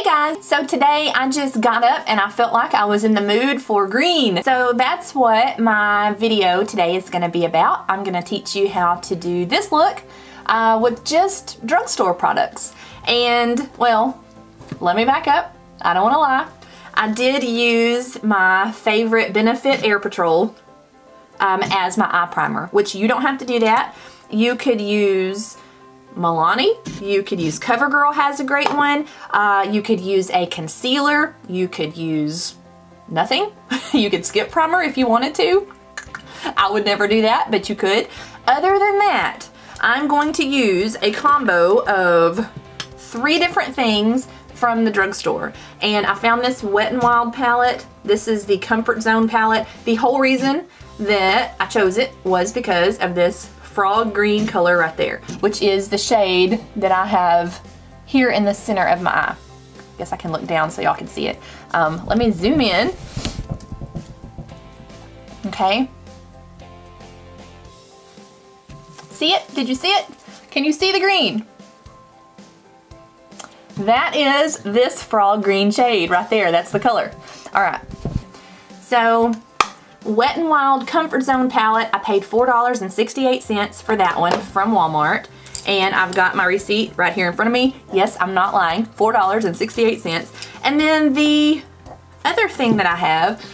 guys, so today I just got up and I felt like I was in the mood for green. So that's what my video today is going to be about. I'm going to teach you how to do this look with just drugstore products. And well, let me back up. I don't want to lie. I did use my favorite Benefit Air Patrol as my eye primer, which you don't have to do that. You could use Milani, you could use CoverGirl has a great one, you could use a concealer, you could use nothing. You could skip primer if you wanted to. I would never do that, but you could. Other than that, I'm going to use a combo of 3 different things from the drugstore. And I found this Wet n Wild palette. This is the Comfort Zone palette. The whole reason that I chose it was because of this frog green color right there, which is the shade that I have here in the center of my eye. Guess I can look down so y'all can see it. Let me zoom in. Okay. See it? Did you see it? Can you see the green? That is this frog green shade right there. That's the color. All right. So Wet n Wild Comfort Zone palette. I paid $4.68 for that one from Walmart. And I've got my receipt right here in front of me. Yes, I'm not lying. $4.68. And then the other thing that I have,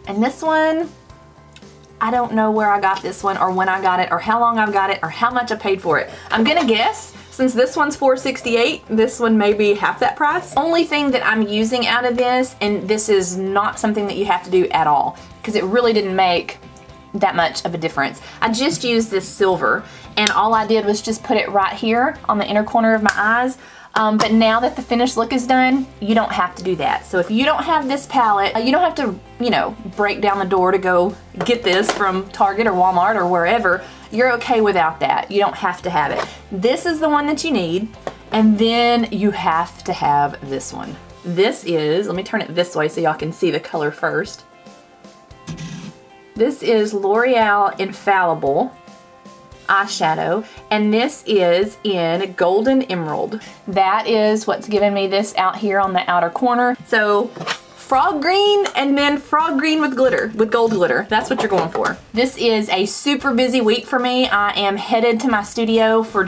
and this one, I don't know where I got this one or when I got it or how long I've got it or how much I paid for it. I'm gonna guess, since this one's $4.68, this one may be half that price. Only thing that I'm using out of this, and this is not something that you have to do at all, because it really didn't make that much of a difference. I just used this silver, and all I did was just put it right here on the inner corner of my eyes. But now that the finished look is done, you don't have to do that. So if you don't have this palette, you don't have to, you know, break down the door to go get this from Target or Walmart or wherever. You're okay without that. You don't have to have it. This is the one that you need, and then you have to have this one. This is, let me turn it this way so y'all can see the color first. This is L'Oreal Infallible eyeshadow, and this is in Golden Emerald. That is what's giving me this out here on the outer corner. So frog green and then frog green with glitter, with gold glitter. That's what you're going for. This is a super busy week for me. I am headed to my studio for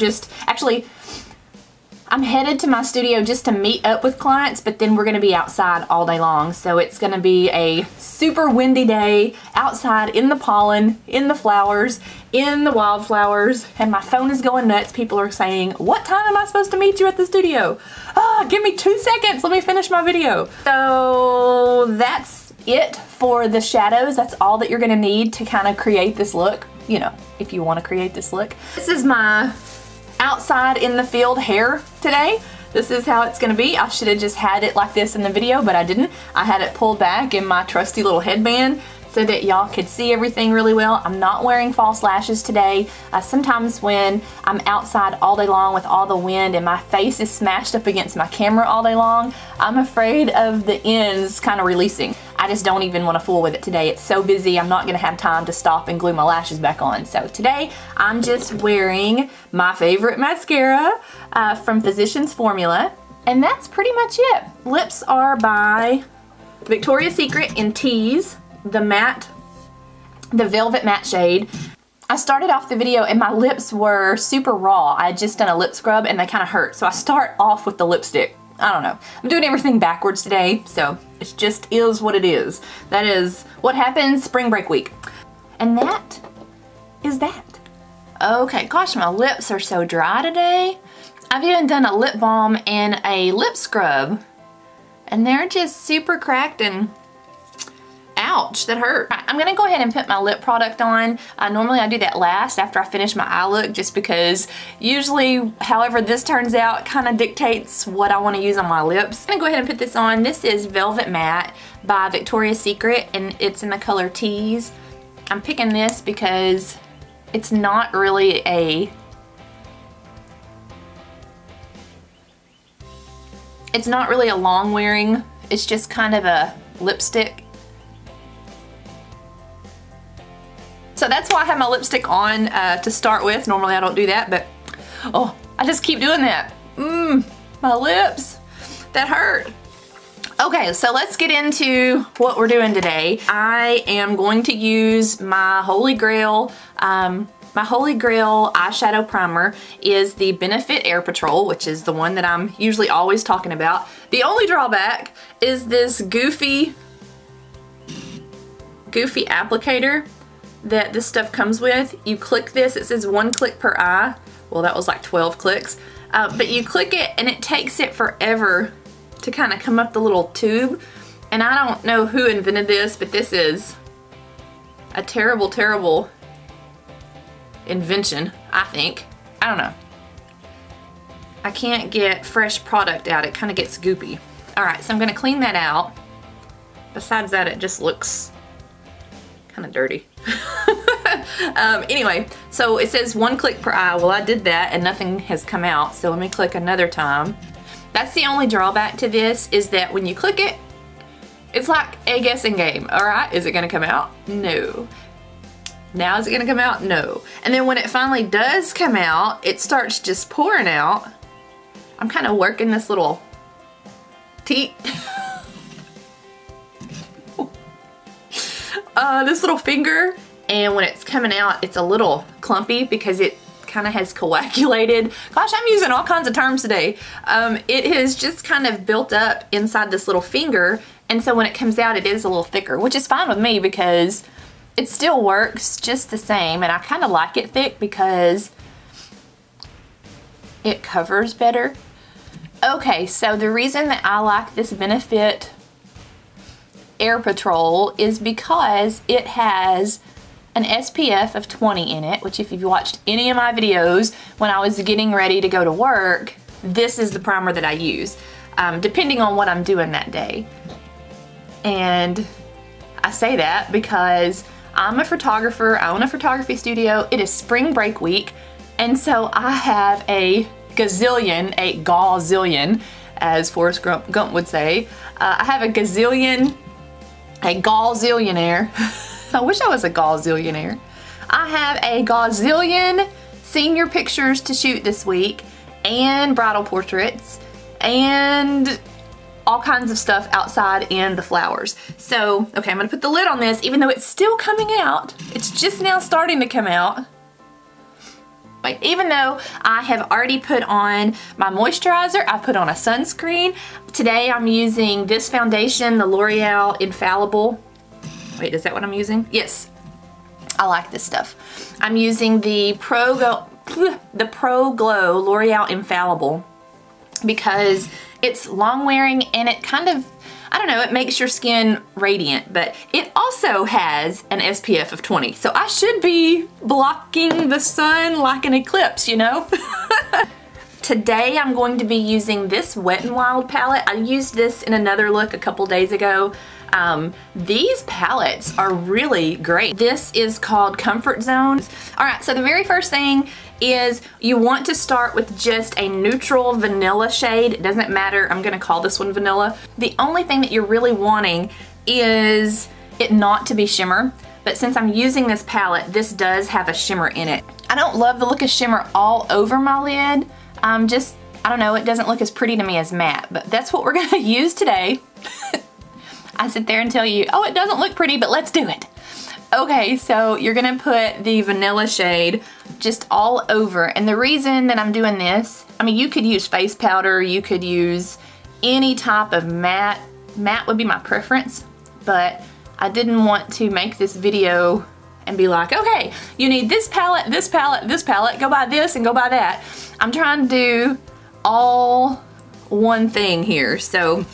I'm headed to my studio just to meet up with clients, but then we're gonna be outside all day long. So it's gonna be a super windy day outside in the pollen, in the flowers, in the wildflowers, and my phone is going nuts. People are saying, what time am I supposed to meet you at the studio? Give me 2 seconds, let me finish my video. So that's it for the shadows. That's all that you're gonna need to kind of create this look, you know, if you wanna create this look. This is my outside in the field hair today. This is how it's gonna be. I should have just had it like this in the video, but I didn't. I had it pulled back in my trusty little headband so that y'all could see everything really well. I'm not wearing false lashes today. Sometimes when I'm outside all day long with all the wind and my face is smashed up against my camera all day long, I'm afraid of the ends kind of releasing. I just don't even want to fool with it today. It's so busy, I'm not gonna have time to stop and glue my lashes back on. So today, I'm just wearing my favorite mascara from Physicians Formula, and that's pretty much it. Lips are by Victoria's Secret in Tease, the Velvet Matte shade. I started off the video and my lips were super raw. I had just done a lip scrub and they kind of hurt. So I start off with the lipstick. I don't know. I'm doing everything backwards today, so it just is what it is. That is what happens spring break week. And that is that. Okay, gosh, my lips are so dry today. I've even done a lip balm and a lip scrub, and they're just super cracked and ouch, that hurt. I'm gonna go ahead and put my lip product on. Normally I do that last after I finish my eye look, just because usually however this turns out kind of dictates what I want to use on my lips. I'm gonna go ahead and put this on. This is Velvet Matte by Victoria's Secret, and it's in the color Tease. I'm picking this because it's not really a long wearing, it's just kind of a lipstick. So that's why I have my lipstick on to start with. Normally I don't do that, but oh, I just keep doing that. My lips, that hurt. Okay, so let's get into what we're doing today. I am going to use my Holy Grail. My Holy Grail eyeshadow primer is the Benefit Air Patrol, which is the one that I'm usually always talking about. The only drawback is this goofy applicator that this stuff comes with. You click this, it says 1 click per eye. Well, that was like 12 clicks. But you click it and it takes it forever to kind of come up the little tube. And I don't know who invented this, but this is a terrible, terrible invention, I think. I don't know. I can't get fresh product out. It kind of gets goopy. Alright, so I'm going to clean that out. Besides that, it just looks kind of dirty. Anyway, so it says 1 click per eye. Well, I did that and nothing has come out. So let me click another time. That's the only drawback to this, is that when you click it, it's like a guessing game. Alright, is it going to come out? No. Now is it going to come out? No. And then when it finally does come out, it starts just pouring out. I'm kind of working this little teat. This little finger, and when it's coming out, it's a little clumpy because it kind of has coagulated. Gosh, I'm using all kinds of terms today. It has just kind of built up inside this little finger, and so when it comes out, it is a little thicker, which is fine with me because it still works just the same, and I kind of like it thick because it covers better. Okay, so the reason that I like this Benefit Air Patrol is because it has an SPF of 20 in it, which if you've watched any of my videos when I was getting ready to go to work, this is the primer that I use, depending on what I'm doing that day. And I say that because I'm a photographer, I own a photography studio, it is spring break week, and so I have a gazillion, as Forrest Gump would say, I have a gazillionaire. I wish I was a gazillionaire. I have a gazillion senior pictures to shoot this week, and bridal portraits, and all kinds of stuff outside in the flowers. So, okay, I'm gonna put the lid on this, even though it's still coming out. It's just now starting to come out. But even though I have already put on my moisturizer, I put on a sunscreen. Today I'm using this foundation, the Loreal Infallible. Wait, is that what I'm using? Yes, I like this stuff. I'm using the Pro Glow Loreal Infallible because it's long wearing and it kind of, I don't know, it makes your skin radiant, but it also has an SPF of 20. So I should be blocking the sun like an eclipse, you know? Today I'm going to be using this Wet n Wild palette. I used this in another look a couple days ago. These palettes are really great. This is called Comfort Zones. Alright, so the very first thing is you want to start with just a neutral vanilla shade. It doesn't matter, I'm gonna call this one vanilla. The only thing that you're really wanting is it not to be shimmer, but since I'm using this palette, this does have a shimmer in it. I don't love the look of shimmer all over my lid. I don't know, it doesn't look as pretty to me as matte, but that's what we're gonna use today. I sit there and tell you, oh, it doesn't look pretty, but let's do it. Okay, so you're gonna put the vanilla shade just all over. And the reason that I'm doing this, I mean, you could use face powder, you could use any type of matte. Matte would be my preference, but I didn't want to make this video and be like, okay, you need this palette, this palette, this palette, go buy this and go buy that. I'm trying to do all one thing here. So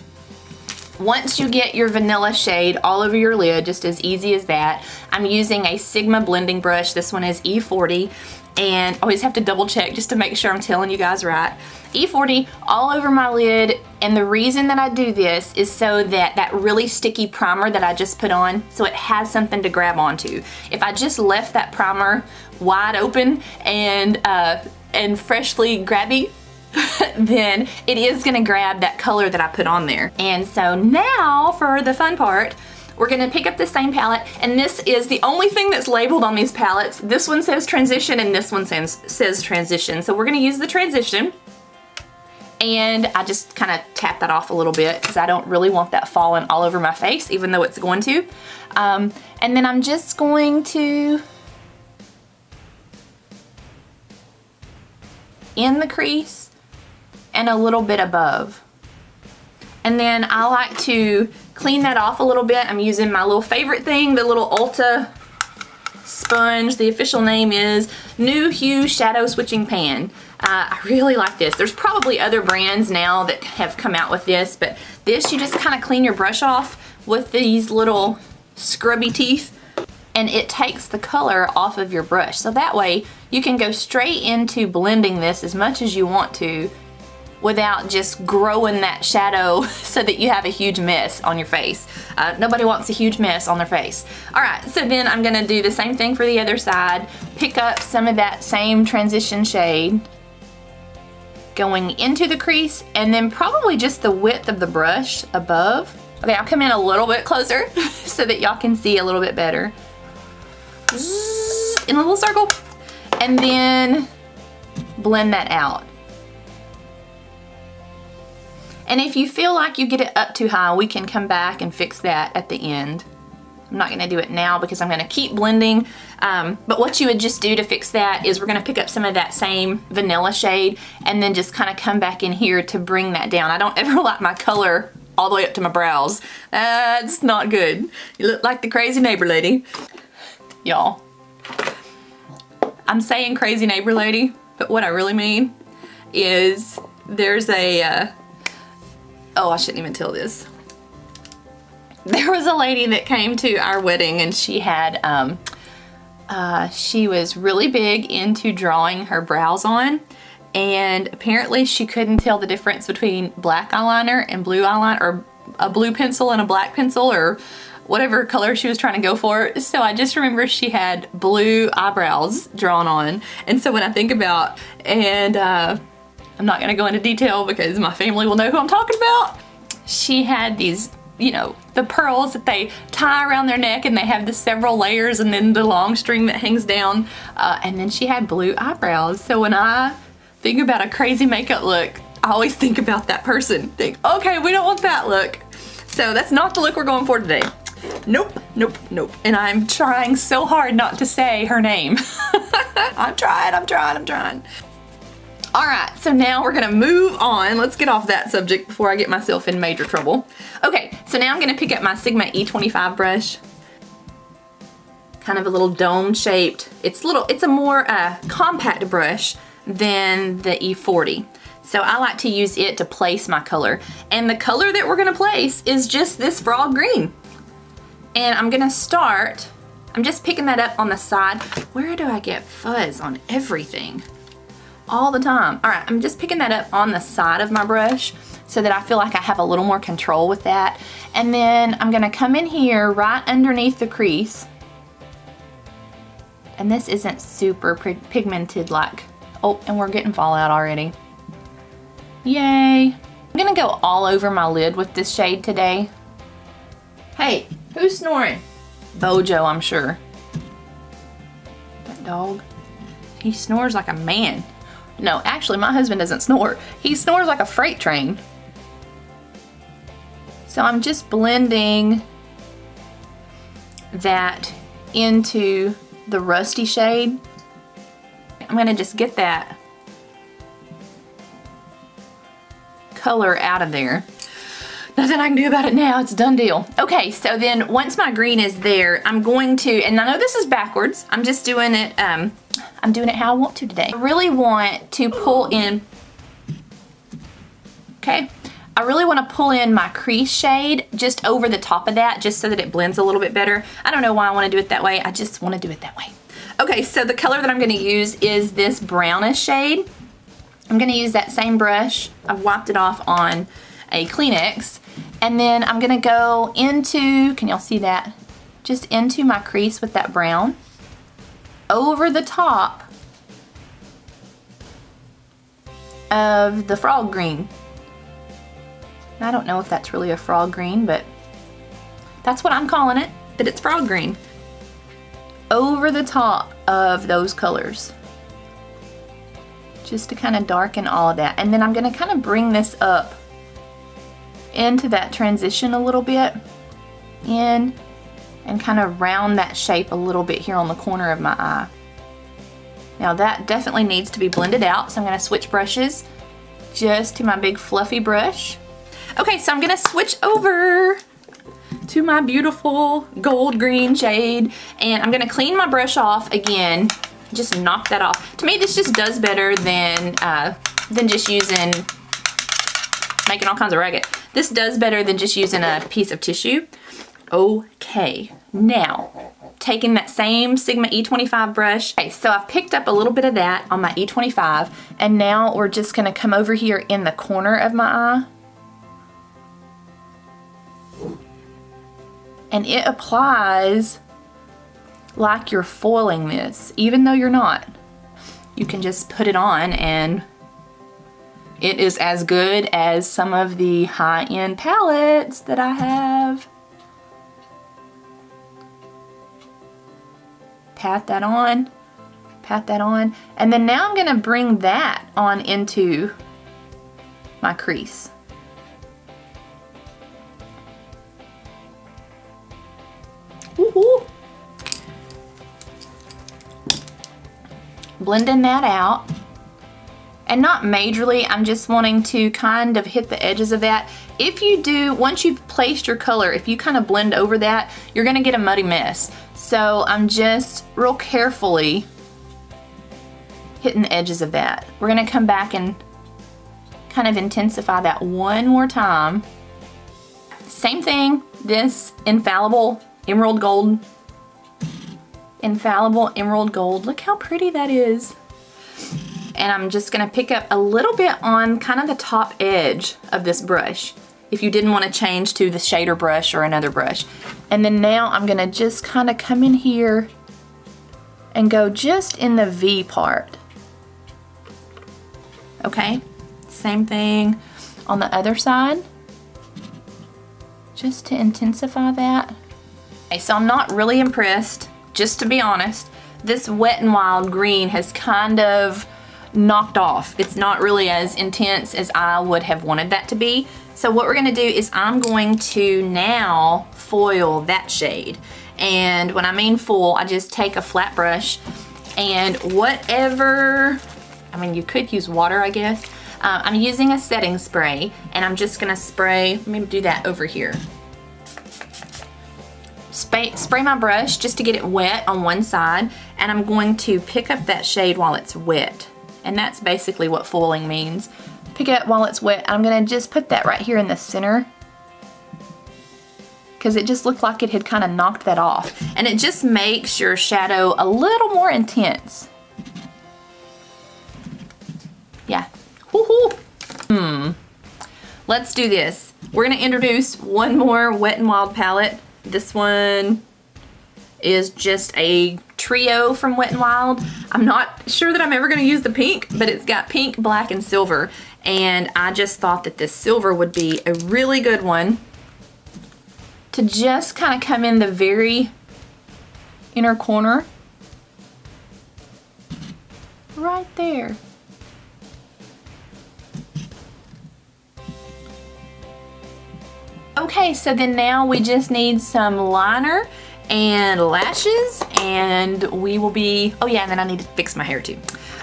once you get your vanilla shade all over your lid, just as easy as that, I'm using a Sigma blending brush. This one is E40, and I always have to double check just to make sure I'm telling you guys right. E40 all over my lid, and the reason that I do this is so that that really sticky primer that I just put on, so it has something to grab onto. If I just left that primer wide open and freshly grabby, then it is gonna grab that color that I put on there. And so now for the fun part, we're gonna pick up the same palette, and this is the only thing that's labeled on these palettes. This one says transition and this one says transition. So we're gonna use the transition, And I just kind of tap that off a little bit because I don't really want that falling all over my face, even though it's going to. And then I'm just going to, in the crease and a little bit above. And then I like to clean that off a little bit. I'm using my little favorite thing, the little Ulta sponge. The official name is New Hue Shadow Switching Pan. I really like this. There's probably other brands now that have come out with this, but this, you just kind of clean your brush off with these little scrubby teeth, and it takes the color off of your brush. So that way you can go straight into blending this as much as you want to without just growing that shadow so that you have a huge mess on your face. Nobody wants a huge mess on their face. All right, so then I'm gonna do the same thing for the other side. Pick up some of that same transition shade, going into the crease, and then probably just the width of the brush above. Okay, I'll come in a little bit closer so that y'all can see a little bit better. In a little circle, and then blend that out. And if you feel like you get it up too high, we can come back and fix that at the end. I'm not gonna do it now because I'm gonna keep blending, but what you would just do to fix that is we're gonna pick up some of that same vanilla shade and then just kind of come back in here to bring that down. I don't ever like my color all the way up to my brows. That's not good. You look like the crazy neighbor lady. Y'all, I'm saying crazy neighbor lady, but what I really mean is there's a, oh, I shouldn't even tell this. There was a lady that came to our wedding, and she had, she was really big into drawing her brows on, and apparently she couldn't tell the difference between black eyeliner and blue eyeliner, or a blue pencil and a black pencil, or whatever color she was trying to go for. So I just remember she had blue eyebrows drawn on, and so when I think about, and I'm not gonna go into detail because my family will know who I'm talking about. She had these, you know, the pearls that they tie around their neck, and they have the several layers, and then the long string that hangs down, and then she had blue eyebrows. So when I think about a crazy makeup look, I always think about that person. Think, okay, we don't want that look. So that's not the look we're going for today. Nope, nope, nope. And I'm trying so hard not to say her name. I'm trying. All right, so now we're gonna move on. Let's get off that subject before I get myself in major trouble. Okay, so now I'm gonna pick up my Sigma E25 brush. Kind of a little dome shaped. It's a more compact brush than the E40. So I like to use it to place my color. And the color that we're gonna place is just this frog green. And I'm gonna start, I'm just picking that up on the side. Where do I get fuzz on everything? All the time. All right, I'm just picking that up on the side of my brush so that I feel like I have a little more control with that. And then I'm gonna come in here right underneath the crease. And this isn't super pigmented like, oh, and we're getting fallout already. Yay. I'm gonna go all over my lid with this shade today. Hey, who's snoring? Bojo, I'm sure. That dog, he snores like a man. No, actually my husband doesn't snore. He snores like a freight train. So I'm just blending that into the rusty shade. I'm gonna just get that color out of there. Nothing I can do about it now, it's a done deal. Okay, so then once my green is there, I'm going to, and I know this is backwards, I'm just doing it, I'm doing it how I want to today. I really want to pull in, okay, I really want to pull in my crease shade just over the top of that, just so that it blends a little bit better. I don't know why I want to do it that way, I just want to do it that way. Okay, so the color that I'm going to use is this brownish shade. I'm going to use that same brush. I've wiped it off on a Kleenex, and then I'm going to go into, can y'all see that? Just into my crease with that brown, over the top of the frog green. I don't know if that's really a frog green, but that's what I'm calling it, that it's frog green. Over the top of those colors. just to kind of darken all of that. And then I'm going to kind of bring this up into that transition a little bit, in, and kind of round that shape a little bit here on the corner of my eye. Now that definitely needs to be blended out, so I'm going to switch brushes just to my big fluffy brush. Okay, so I'm going to switch over to my beautiful gold green shade, and I'm going to clean my brush off again, just knock that off. To me, this just does better than just using, making all kinds of ragged. This does better than just using a piece of tissue. Okay, now taking that same Sigma E25 brush. Okay, so I've picked up a little bit of that on my E25, and now we're just gonna come over here in the corner of my eye. And it applies like you're foiling this, even though you're not. You can just put it on and it is as good as some of the high-end palettes that I have. Pat that on, and then now I'm gonna bring that on into my crease. Woohoo! Blending that out, and not majorly, I'm just wanting to kind of hit the edges of that. If you do, once you've placed your color, if you kind of blend over that, you're gonna get a muddy mess. So I'm just real carefully hitting the edges of that. We're gonna come back and kind of intensify that one more time. Same thing, this Infallible Emerald Gold. Infallible Emerald Gold, look how pretty that is. And I'm just gonna pick up a little bit on kind of the top edge of this brush, if you didn't want to change to the shader brush or another brush. And then now I'm gonna just kind of come in here and go just in the V part. Okay, same thing on the other side, just to intensify that. Okay, so I'm not really impressed, just to be honest. This Wet n Wild green has kind of knocked off. It's not really as intense as I would have wanted that to be. So what we're gonna do is I'm going to now foil that shade. And when I mean foil, I just take a flat brush and whatever, I mean, you could use water, I guess. I'm using a setting spray, and I'm just gonna spray, let me do that over here. Spray my brush just to get it wet on one side, and I'm going to pick up that shade while it's wet. And that's basically what foiling means. Pick it up while it's wet. I'm gonna just put that right here in the center, because it just looked like it had kind of knocked that off. And it just makes your shadow a little more intense. Yeah. Woohoo! Let's do this. We're gonna introduce one more Wet n Wild palette. This one is just a trio from Wet n Wild. I'm not sure that I'm ever gonna use the pink, but it's got pink, black, and silver. And I just thought that this silver would be a really good one to just kind of come in the very inner corner. Right there. Okay, so then now we just need some liner and lashes, and we will be, oh yeah, and then I need to fix my hair too.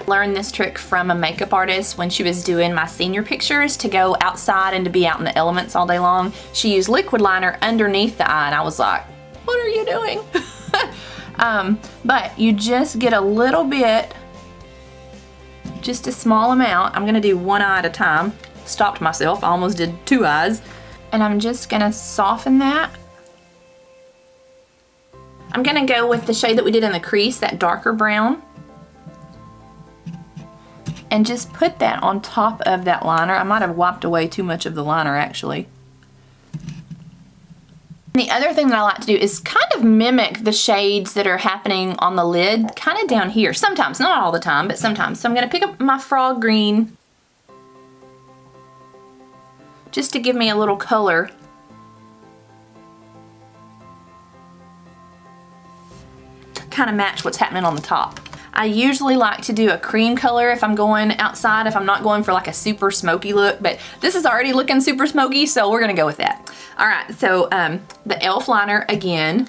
Learned this trick from a makeup artist when she was doing my senior pictures to go outside and to be out in the elements all day long. She used liquid liner underneath the eye, and I was like, what are you doing? But you just get a little bit, just a small amount. I'm gonna do one eye at a time. Stopped myself, I almost did two eyes. And I'm just gonna soften that. I'm gonna go with the shade that we did in the crease, that darker brown. And just put that on top of that liner. I might have wiped away too much of the liner actually. And the other thing that I like to do is kind of mimic the shades that are happening on the lid, kind of down here. Sometimes, not all the time, but sometimes. So I'm gonna pick up my frog green, just to give me a little color. To kind of match what's happening on the top. I usually like to do a cream color if I'm going outside, if I'm not going for like a super smoky look, but this is already looking super smoky, so we're gonna go with that. All right, so the e.l.f. liner again,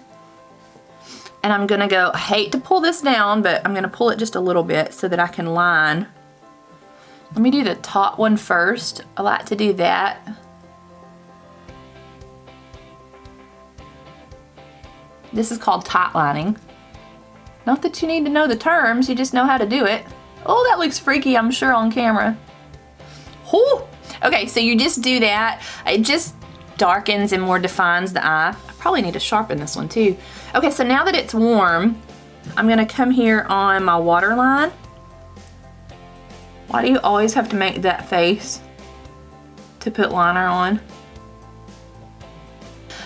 and I'm gonna go, I hate to pull this down, but I'm gonna pull it just a little bit so that I can line. Let me do the top one first. I like to do that. This is called tight lining. Not that you need to know the terms, you just know how to do it. Oh, that looks freaky, I'm sure, on camera. Whew. Okay, so you just do that. It just darkens and more defines the eye. I probably need to sharpen this one too. Okay, so now that it's warm, I'm gonna come here on my waterline. Why do you always have to make that face to put liner on?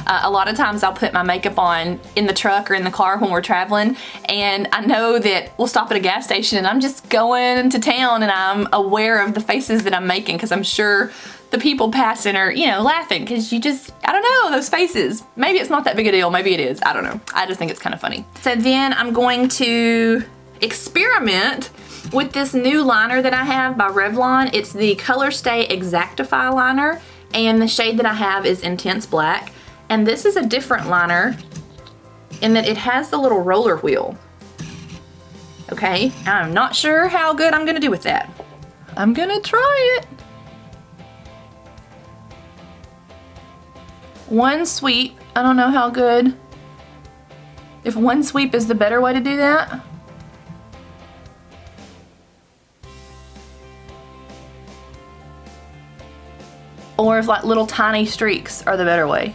A lot of times I'll put my makeup on in the truck or in the car when we're traveling, and I know that we'll stop at a gas station and I'm just going to town and I'm aware of the faces that I'm making because I'm sure the people passing are, you know, laughing because you just, I don't know, those faces. Maybe it's not that big a deal, maybe it is, I don't know. I just think it's kind of funny. So then I'm going to experiment with this new liner that I have by Revlon. It's the COLORSTAY EXACTIFY liner, and the shade that I have is Intense Black. And this is a different liner in that it has the little roller wheel. Okay, I'm not sure how good I'm gonna do with that. I'm gonna try it. One sweep, I don't know how good. If one sweep is the better way to do that. Or if like little tiny streaks are the better way.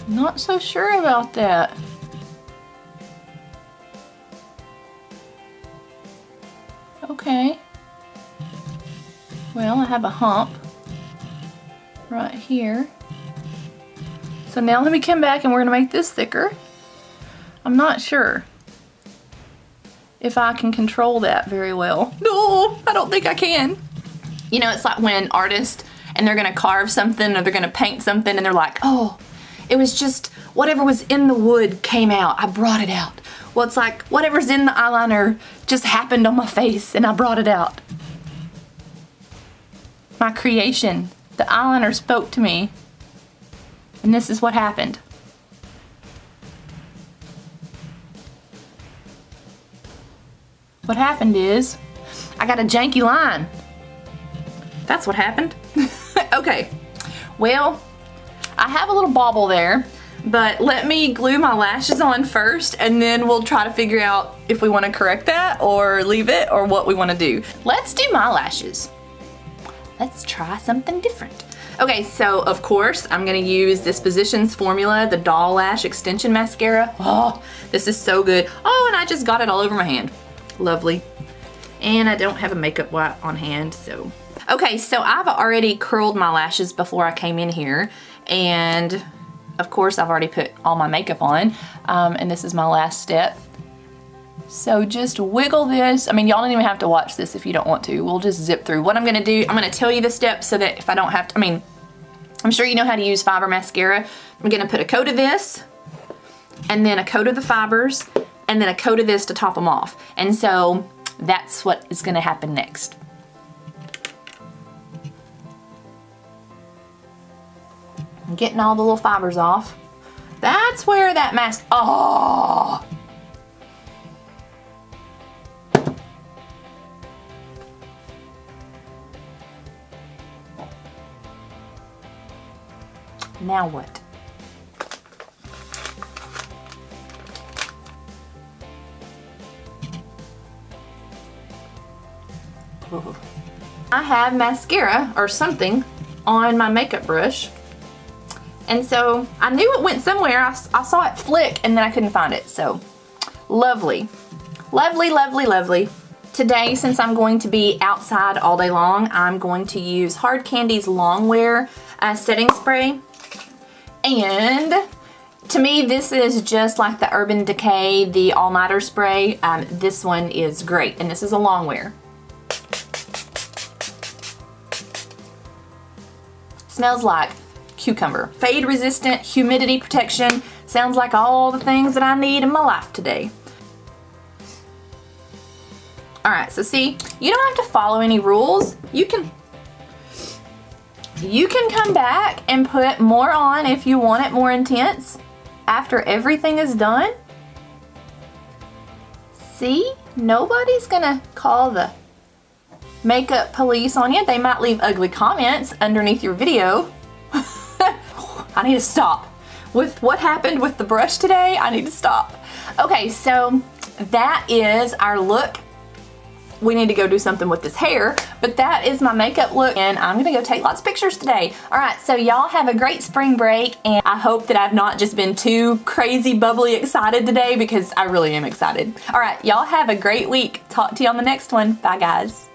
Not so sure about that. Okay. Well, I have a hump right here. So now let me come back and we're gonna make this thicker. I'm not sure if I can control that very well. No, I don't think I can. You know, it's like when artists and they're gonna carve something or they're gonna paint something and they're like, oh, it was just whatever was in the wood came out. I brought it out. Well, it's like whatever's in the eyeliner just happened on my face and I brought it out. My creation, the eyeliner spoke to me, and this is what happened. What happened is I got a janky line. That's what happened. Okay, well, I have a little bobble there, but let me glue my lashes on first and then we'll try to figure out if we want to correct that or leave it or what we want to do. Let's do my lashes. Let's try something different. Okay, so of course I'm gonna use this Physicians Formula, the Doll Lash Extension Mascara. Oh, this is so good. Oh, and I just got it all over my hand. Lovely. And I don't have a makeup wipe on hand, so. Okay, so I've already curled my lashes before I came in here, and of course I've already put all my makeup on, and this is my last step. So just wiggle this. I mean, y'all don't even have to watch this if you don't want to. We'll just zip through. What I'm gonna do, I'm gonna tell you the steps so that if I don't have to, I mean, I'm sure you know how to use fiber mascara. I'm gonna put a coat of this, and then a coat of the fibers, and then a coat of this to top them off. And so that's what is gonna happen next. I'm getting all the little fibers off. That's where that mask, oh! Now what? Ooh. I have mascara or something on my makeup brush. And so I knew it went somewhere. I saw it flick and then I couldn't find it. So lovely. Lovely, lovely, lovely. Today, since I'm going to be outside all day long, I'm going to use Hard Candy's Longwear setting spray. And to me, this is just like the Urban Decay, the All Nighter spray. This one is great, and this is a long wear. Smells like cucumber. Fade resistant, humidity protection. Sounds like all the things that I need in my life today. Alright, so see, you don't have to follow any rules. You can come back and put more on if you want it more intense after everything is done. See, nobody's gonna call the makeup police on you. They might leave ugly comments underneath your video. I need to stop. With what happened with the brush today, I need to stop. Okay, so that is our look. We need to go do something with this hair, but that is my makeup look, and I'm gonna go take lots of pictures today. All right, so y'all have a great spring break, and I hope that I've not just been too crazy, bubbly excited today, because I really am excited. All right, y'all have a great week. Talk to you on the next one. Bye, guys.